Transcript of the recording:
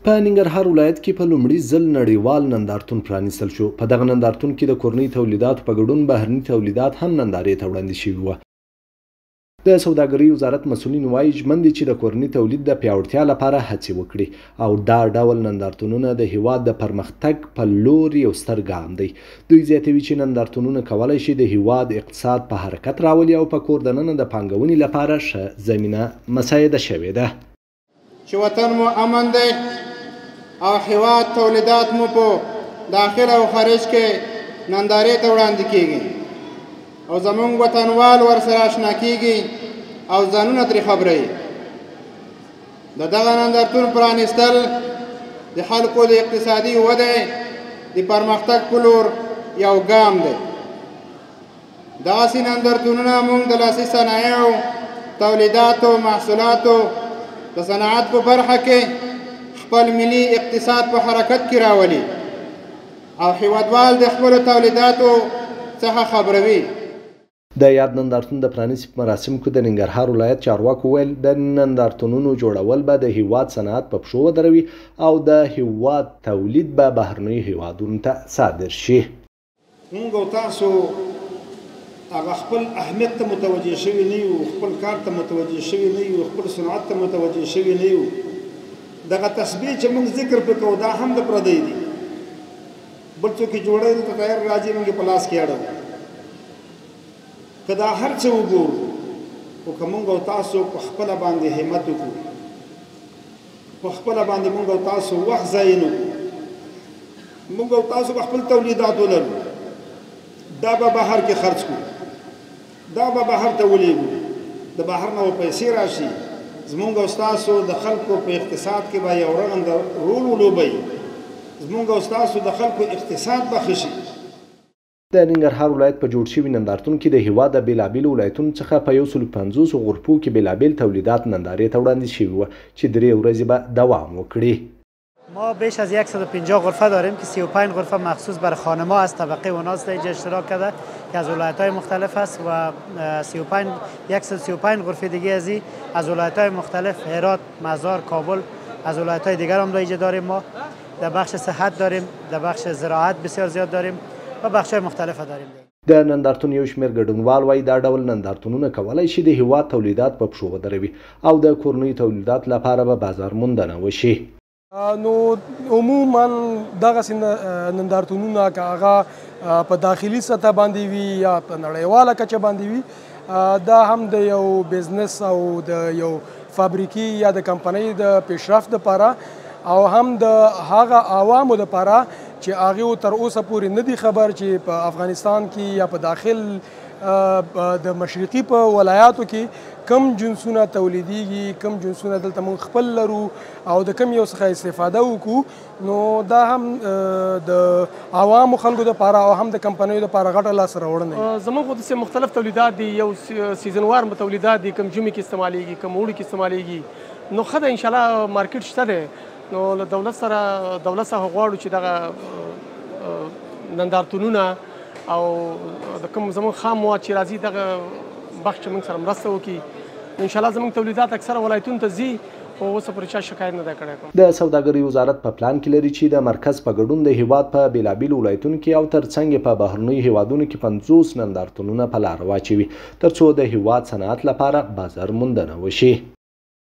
په ننګرهار ولایت کې په لومړي ځل نړیوال نندارتون پرانیستل شو. په دغه نندارتون کې د کورنۍ تولیداتو په ګډون بهرني تولیدات هم نندارې ته وړاندې شوي وو. د سوداګرۍ وزارت مسؤلین وایي ژمن دي چې د کورنۍ تولید د پیاوړتیا لپاره هڅې وکړي او دا ډول نندارتونونه د هیواد د پرمختګ په لور یو ستر ګام دی. دوی زیاتوي چې نندارتونونه کولی شي د هیواد اقتصاد په حرکت راولي او په کور دننه د پانګونې لپاره ښه زمینه مساعده شوې ده. چې وطن مو امن دی او هیواد تولیدات مو په داخل او خارج کې نندارې ته وړاندې کیږي او زمونږ وطنوال ورسره اشنا کیږي او ځانونه ترې خبروي. د دغه نندارتون پرانیستل د خلکو د اقتصادي ودې د پرمختګ په لور یو ګام دی. داسې نندارتونونه موږ د لاسي صنایعو تولیداتو محصولاتو د صنعت په برخه کې خپل ملي اقتصاد په حرکت کې راولي او هیوادوال د خپلو تولیداتو څخه خبروي. د یاد نندارتون د پرانیستي په مراسمو کې د ننګرهار ولایت چارواکو ویل د نندارتونونو جوړول به د هیواد صنعت په پښو ودروي او د هیواد تولید به بهرنیو هیوادونو ته صادر شي. موږ او تاسو هغه خپل اهمیت ته متوجه شوي نه یو، خپل کار ته متوجه شوي نه یو، خپل صنعت ته متوجه شوي نه یو. دغه تسبیح چې موږ ذکر پرې کوو دا هم د پردی دي، بل څوک یې جوړوي ته تیار راځي موږ یې په لاس کې اړوو. که دا هر څه وګورو خو که موږ او تاسو په خپله باندې همت وکړو، په خپله باندې موږ او تاسو وخت ضایع نه کړو، موږ او تاسو به خپل تولیدات ولرو، دا به بهر کې خرڅ کړو، دا به بهر ته ولیږو، د بهر نه به پیسې راشي، زمونږ او ستاسو د خلکو په اقتصاد کې به یو رغنده رول ولوبوي، زمونږ او ستاسو د خلکو اقتصاد به ښه شي. د ننګرهار ولایت په جوړ شوي نندارتون کې د هیواد د بېلابېلو ولایتونو څخه په 150 غرفو کې بېلابېل تولیدات نندارې ته وړاندې شوي وو چې 3 ورځې به دوام وکړي. ما بیش از 150 غرفه داریم که 35 غرفه مخصوص برای خانم‌ها از طبقه اوناس در اینجا اشتراک کرده که از ولایت‌های مختلف است و 135 غرفه دیگه از ولایت‌های مختلف هرات، مزار، کابل از ولایت‌های دیگر هم در اینجا داریم. ما در بخش صحت داریم، در بخش زراعت بسیار زیاد داریم و بخش‌های مختلف داریم. د نندارتون یو شمېر ګډونوال وایي دا ډول نندارتونونه کولی شي د هیواد تولیدات په پښو ودروي او د کورنیو تولیدات لپاره به بازار موندنه وشي. نو عموما دغسې نندارتونونه که هغه په داخلي سطح باندې وي یا په نړیواله کچه باندې وي، دا هم د یو بزنس او د یو فابریکې یا د کمپنۍ د پیشرفت دپاره او هم د هغه عوامو دپاره چې هغې تر اوسه پورې نه دي خبر چې په افغانستان کې یا په داخل د مشرقي په ولایاتو کې کم جنسونه تولیدیږي، کم جنسونه دلته موږ خپل لرو او د کم یو څخه استفاده وکړو، نو دا هم د عوامو خلکو دپاره او هم د کمپنیو دپاره غټه لاسته راوړنه. زموږ خو داسې مختلف تولیدات دي، یو سیزنوار تولیدات دي، کم ژمي کې استعمالیږي، کم اوړي کې استعمالیږي. نو ښه ده انشاءالله مارکیټ شته دی، نو له دولت څخه غواړو چې دغه نندارتونونه او د کوم زموږ خام مواد چې راځي دغه بخش چې موږ سره مرسته وکړي. انشاءالله زموږ تولیدات اکثره ولایتونو ته ځي خو اوسه پورې چا شکایت نه دی کړی. د سوداګرۍ وزارت په پلان کې لري چې د مرکز په ګډون د هیواد په بېلابېلو ولایتونو کې او ترڅنګ یې په بهرنیو هیوادونو کې 50 نندارتونونه په لاره واچوي ترڅو د هیواد صنعت لپاره بازار موندنه وشي.